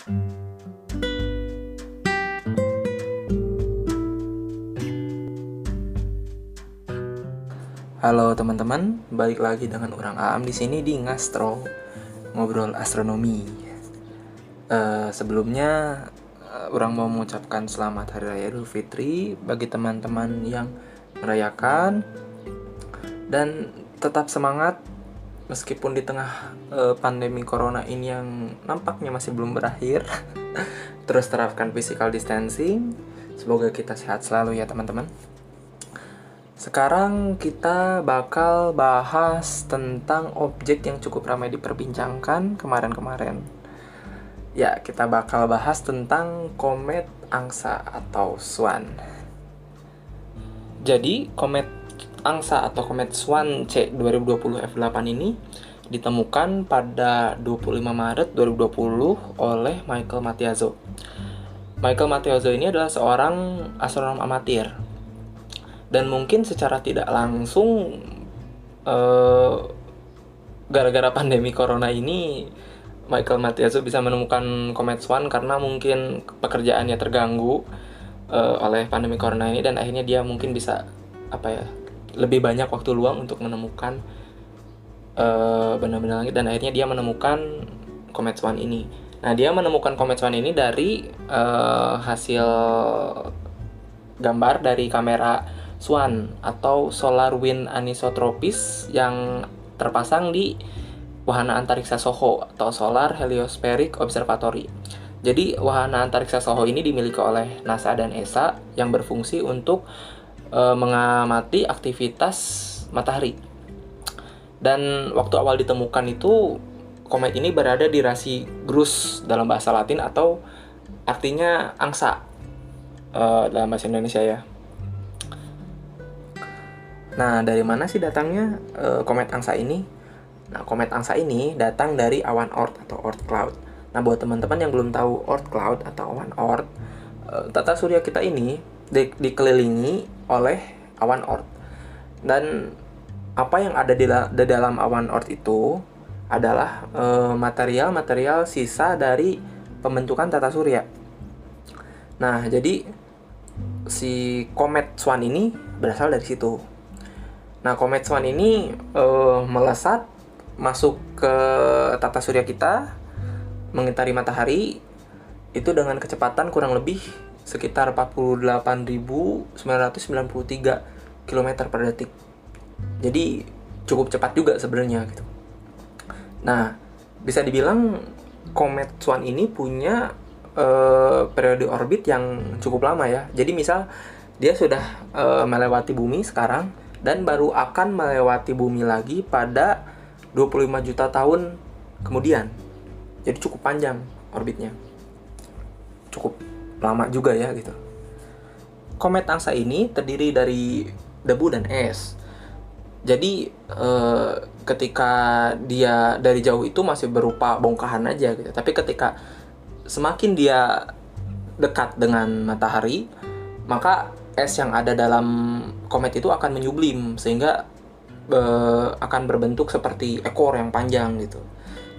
Halo teman-teman, balik lagi dengan orang Aam di sini di Ngastro, ngobrol astronomi. Sebelumnya, orang mau mengucapkan selamat Hari Raya Idul Fitri bagi teman-teman yang merayakan, dan tetap semangat meskipun di tengah pandemi corona ini yang nampaknya masih belum berakhir. Terus terapkan physical distancing. Semoga kita sehat selalu ya teman-teman. Sekarang kita bakal bahas tentang objek yang cukup ramai diperbincangkan kemarin-kemarin. Ya, kita bakal bahas tentang komet angsa atau Swan. Jadi, komet angsa atau komet Swan C 2020 F8 ini ditemukan pada 25 Maret 2020 oleh Michael Mattiazzo. Michael Mattiazzo ini adalah seorang astronom amatir. Dan mungkin secara tidak langsung gara-gara pandemi corona ini Michael Mattiazzo bisa menemukan komet Swan karena mungkin pekerjaannya terganggu oleh pandemi corona ini, dan akhirnya dia mungkin bisa lebih banyak waktu luang untuk menemukan benda-benda langit, dan akhirnya dia menemukan komet Swan ini. Nah, dia menemukan komet Swan ini dari hasil gambar dari kamera Swan atau Solar Wind Anisotropes yang terpasang di wahana antariksa SOHO atau Solar Heliospheric Observatory. Jadi wahana antariksa SOHO ini dimiliki oleh NASA dan ESA yang berfungsi untuk mengamati aktivitas matahari. Dan waktu awal ditemukan itu komet ini berada di rasi Grus dalam bahasa Latin, atau artinya angsa dalam bahasa Indonesia ya. Nah, dari mana sih datangnya komet angsa ini? Nah, komet angsa ini datang dari awan Oort atau Oort cloud. Nah, buat teman-teman yang belum tahu Oort cloud atau awan Oort, tata surya kita ini dikelilingi oleh awan Oort. Dan apa yang ada di dalam awan Oort itu adalah material-material sisa dari pembentukan tata surya. Nah, jadi si komet Swan ini berasal dari situ. Nah, komet Swan ini melesat masuk ke tata surya kita, mengitari matahari itu dengan kecepatan kurang lebih sekitar 48.993 km per detik. Jadi cukup cepat juga sebenarnya gitu. Nah, bisa dibilang komet Swan ini punya periode orbit yang cukup lama ya. Jadi misal dia sudah melewati bumi sekarang dan baru akan melewati bumi lagi pada 25 juta tahun kemudian. Jadi cukup panjang orbitnya. Cukup lama juga ya gitu. Komet angsa ini terdiri dari debu dan es. Jadi ketika dia dari jauh itu masih berupa bongkahan aja gitu. Tapi ketika semakin dia dekat dengan matahari, maka es yang ada dalam komet itu akan menyublim sehingga akan berbentuk seperti ekor yang panjang gitu.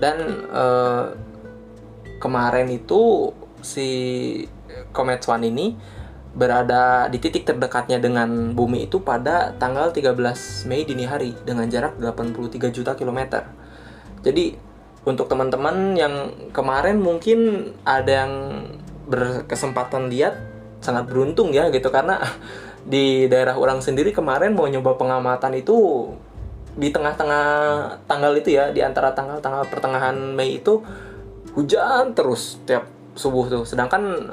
Dan kemarin itu si komet Swan ini berada di titik terdekatnya dengan bumi itu pada tanggal 13 Mei dini hari dengan jarak 83 juta kilometer. Jadi untuk teman-teman yang kemarin mungkin ada yang berkesempatan lihat, sangat beruntung ya gitu, karena di daerah orang sendiri kemarin mau nyoba pengamatan itu di tengah-tengah tanggal itu ya, di antara tanggal pertengahan Mei itu hujan terus tiap subuh tuh. Sedangkan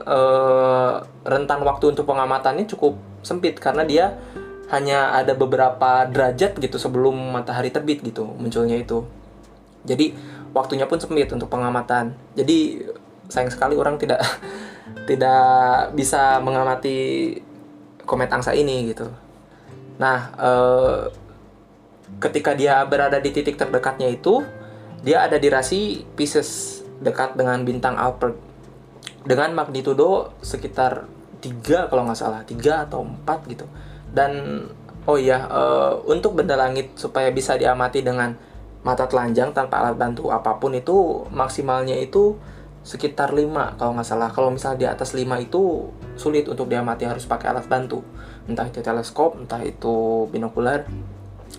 rentan waktu untuk pengamatannya cukup sempit karena dia hanya ada beberapa derajat gitu sebelum matahari terbit gitu munculnya itu. Jadi waktunya pun sempit untuk pengamatan. Jadi sayang sekali orang tidak bisa mengamati komet angsa ini gitu. Nah, ketika dia berada di titik terdekatnya itu, dia ada di rasi Pisces dekat dengan bintang Alpert dengan magnitudo sekitar 3 kalau nggak salah, 3 atau 4 gitu. Dan untuk benda langit supaya bisa diamati dengan mata telanjang tanpa alat bantu apapun itu maksimalnya itu sekitar 5 kalau nggak salah. Kalau misalnya di atas 5 itu sulit untuk diamati, harus pakai alat bantu. Entah itu teleskop, entah itu binokular.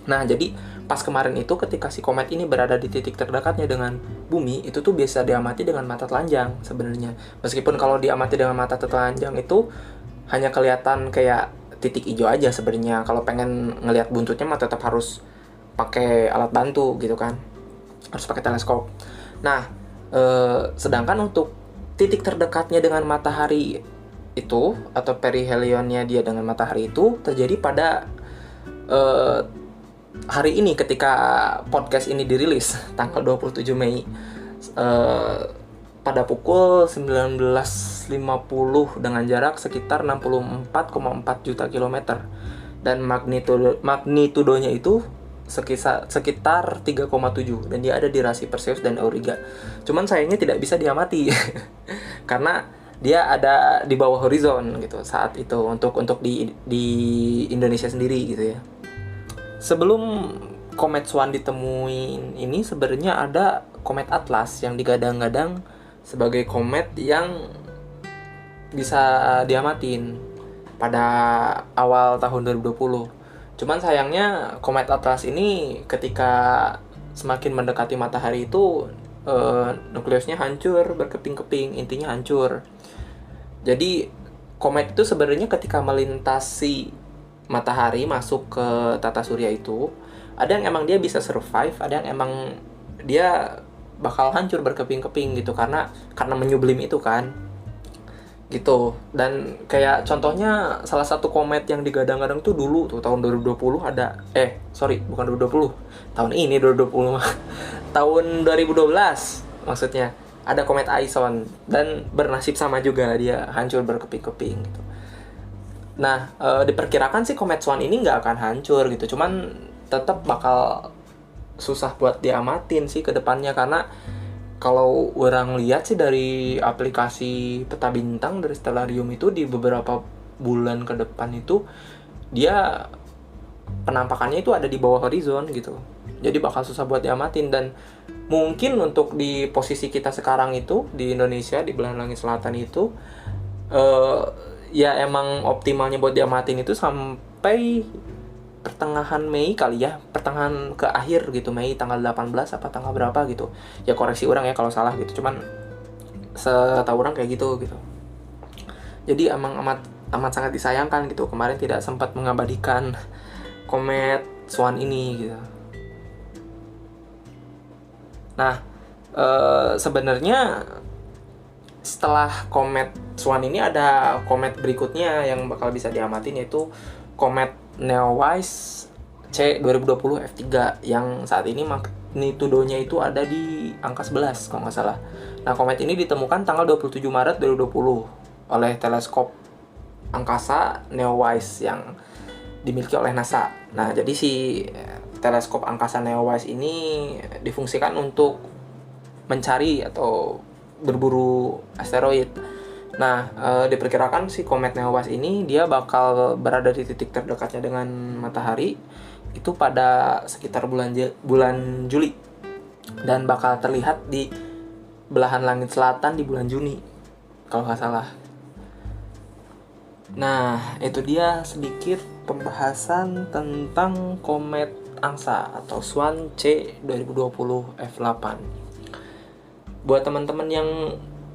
Nah, jadi pas kemarin itu ketika si komet ini berada di titik terdekatnya dengan bumi, itu tuh bisa diamati dengan mata telanjang sebenarnya. Meskipun kalau diamati dengan mata telanjang itu hanya kelihatan kayak titik hijau aja sebenarnya. Kalau pengen ngelihat buntutnya mah tetap harus pakai alat bantu gitu kan. Harus pakai teleskop. Nah, sedangkan untuk titik terdekatnya dengan matahari itu atau perihelionnya dia dengan matahari itu terjadi pada hari ini ketika podcast ini dirilis tanggal 27 Mei pada pukul 19.50 dengan jarak sekitar 64,4 juta kilometer dan magnitudonya itu sekitar 3,7 dan dia ada di rasi Perseus dan Auriga. Cuman sayangnya tidak bisa diamati karena dia ada di bawah horizon gitu saat itu untuk di Indonesia sendiri gitu ya. Sebelum komet Swan ditemuin ini sebenarnya ada komet Atlas yang digadang-gadang sebagai komet yang bisa diamatin pada awal tahun 2020. Cuman sayangnya komet Atlas ini ketika semakin mendekati matahari itu nukleusnya hancur, berkeping-keping, intinya hancur. Jadi komet itu sebenarnya ketika melintasi matahari masuk ke tata surya itu, ada yang emang dia bisa survive, ada yang emang dia bakal hancur berkeping-keping gitu karena menyublim itu kan. Gitu. Dan kayak contohnya salah satu komet yang digadang-gadang tuh dulu tuh tahun 2020 ada bukan 2020. Tahun ini 2020 mah. Tahun 2012 maksudnya. Ada komet Aison dan bernasib sama juga, dia hancur berkeping-keping gitu. Nah, diperkirakan sih komet Swan ini nggak akan hancur gitu. Cuman tetap bakal susah buat diamatin sih ke depannya karena kalau orang lihat sih dari aplikasi peta bintang dari Stellarium itu di beberapa bulan ke depan itu dia penampakannya itu ada di bawah horizon gitu. Jadi bakal susah buat diamatin dan mungkin untuk di posisi kita sekarang itu di Indonesia di belahan langit selatan itu ya emang optimalnya buat diamatin itu sampai pertengahan Mei kali ya, pertengahan ke akhir gitu, Mei tanggal 18 apa tanggal berapa gitu. Ya koreksi orang ya kalau salah gitu. Cuman setahu orang kayak gitu. Jadi emang amat sangat disayangkan gitu. Kemarin tidak sempat mengabadikan komet Swan ini gitu. Nah, sebenarnya setelah komet Swan ini ada komet berikutnya yang bakal bisa diamatin yaitu komet Neowise C 2020 F3 yang saat ini magnitudonya itu ada di angka 11 kalau nggak salah. Nah, komet ini ditemukan tanggal 27 Maret 2020 oleh teleskop angkasa Neowise yang dimiliki oleh NASA. Nah, jadi si teleskop angkasa Neowise ini difungsikan untuk mencari atau berburu asteroid. Nah, diperkirakan si komet Neowise ini dia bakal berada di titik terdekatnya dengan matahari itu pada sekitar bulan Juli dan bakal terlihat di belahan langit selatan di bulan Juni kalau nggak salah. Nah, itu dia sedikit pembahasan tentang komet angsa atau Swan C 2020 F8. Buat teman-teman yang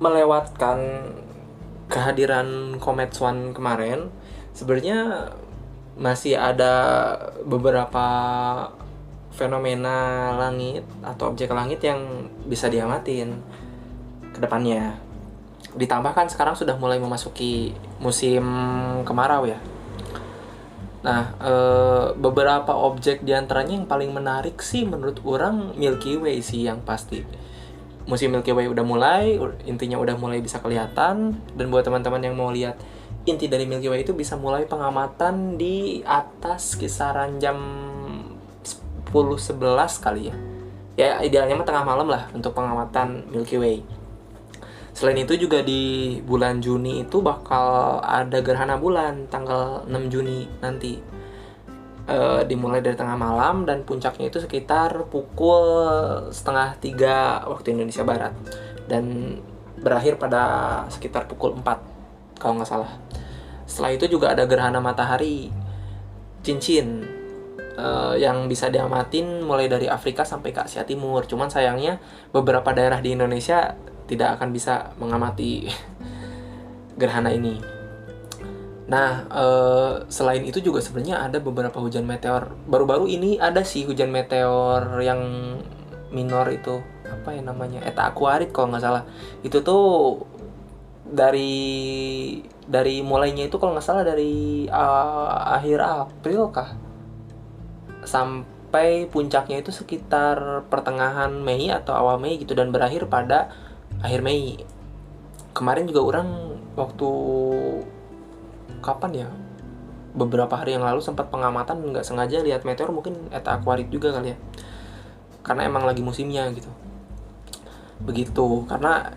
melewatkan kehadiran komet Swan kemarin, sebenarnya masih ada beberapa fenomena langit atau objek langit yang bisa diamatin ke depannya. Ditambahkan sekarang sudah mulai memasuki musim kemarau ya. Nah, beberapa objek diantaranya yang paling menarik sih menurut orang Milky Way sih yang pasti. Musim Milky Way udah mulai, intinya udah mulai bisa kelihatan. Dan buat teman-teman yang mau lihat inti dari Milky Way itu bisa mulai pengamatan di atas kisaran jam 10-11 kali ya. Ya idealnya mah tengah malam lah untuk pengamatan Milky Way. Selain itu juga di bulan Juni itu bakal ada gerhana bulan tanggal 6 Juni nanti. Dimulai dari tengah malam dan puncaknya itu sekitar pukul 2:30 waktu Indonesia Barat. Dan berakhir pada sekitar pukul 4 kalau nggak salah. Setelah itu juga ada gerhana matahari cincin yang bisa diamatin mulai dari Afrika sampai ke Asia Timur. Cuman sayangnya beberapa daerah di Indonesia tidak akan bisa mengamati gerhana ini. Nah, selain itu juga sebenarnya ada beberapa hujan meteor. Baru-baru ini ada sih hujan meteor yang minor itu, apa ya namanya, Eta Aquarid kalau nggak salah. Itu tuh dari mulainya itu kalau nggak salah dari akhir April kah, sampai puncaknya itu sekitar pertengahan Mei atau awal Mei gitu, dan berakhir pada akhir Mei. Kemarin juga orang waktu kapan ya, beberapa hari yang lalu sempat pengamatan, nggak sengaja lihat meteor, mungkin Eta Aquarid juga kali ya, karena emang lagi musimnya gitu. Begitu, karena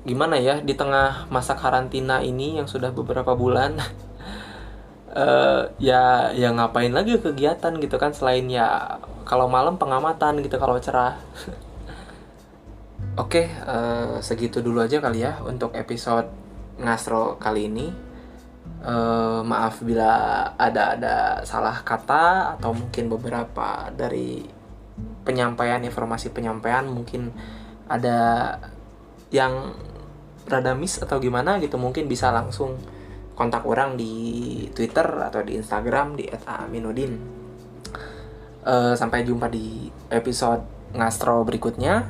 gimana ya, di tengah masa karantina ini yang sudah beberapa bulan ya ngapain lagi kegiatan gitu kan, selain ya kalau malam pengamatan gitu kalau cerah. Oke, segitu dulu aja kali ya untuk episode Ngastro kali ini. Maaf bila ada salah kata atau mungkin beberapa dari informasi penyampaian mungkin ada yang rada miss atau gimana gitu, mungkin bisa langsung kontak orang di Twitter atau di Instagram di @aminuddin. Sampai jumpa di episode Ngastro berikutnya,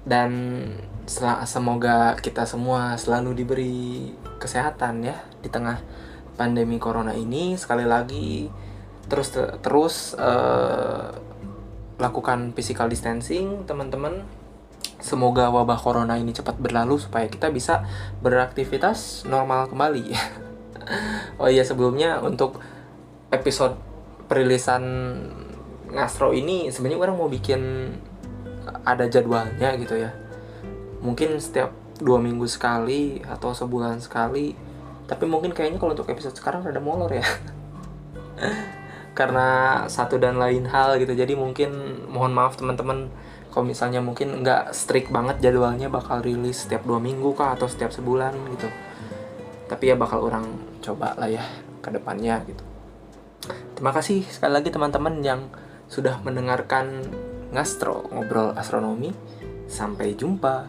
dan semoga kita semua selalu diberi kesehatan ya di tengah pandemi corona ini. Sekali lagi terus lakukan physical distancing teman-teman. Semoga wabah corona ini cepat berlalu supaya kita bisa beraktivitas normal kembali. Oh iya, sebelumnya untuk episode perilisan Ngastro ini sebenarnya orang mau bikin ada jadwalnya gitu ya. Mungkin setiap 2 minggu sekali atau sebulan sekali. Tapi mungkin kayaknya kalau untuk episode sekarang rada molor ya. Karena satu dan lain hal gitu. Jadi mungkin mohon maaf teman-teman kalau misalnya mungkin nggak strict banget jadwalnya bakal rilis setiap 2 minggu kah atau setiap sebulan gitu. Tapi ya bakal orang coba lah ya ke depannya gitu. Terima kasih sekali lagi teman-teman yang sudah mendengarkan Ngastro, ngobrol astronomi. Sampai jumpa.